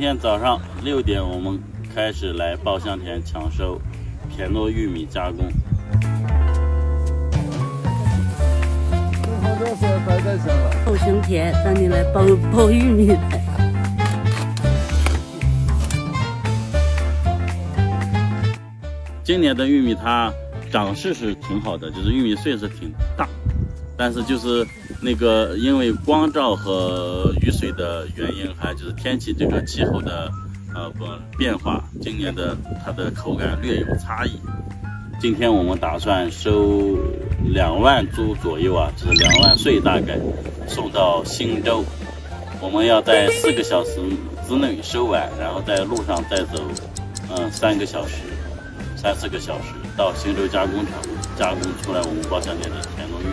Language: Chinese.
天早上6点，我们开始来稻香田抢收田螺玉米加工。好多是白菜香了。稻香田，让你来包玉米来。今年的玉米它长势是挺好的，就是玉米穗是挺大，但是就是那个因为光照和雨水的原因，还有就是天气这个气候的变化，今年的它的口感略有差异。今天我们打算收2万株左右啊，就是2万穗大概，送到忻州。我们要在4个小时之内收完，然后在路上再走3个小时。3、4个小时到忻州加工厂加工出来我们稻香田的田螺玉米。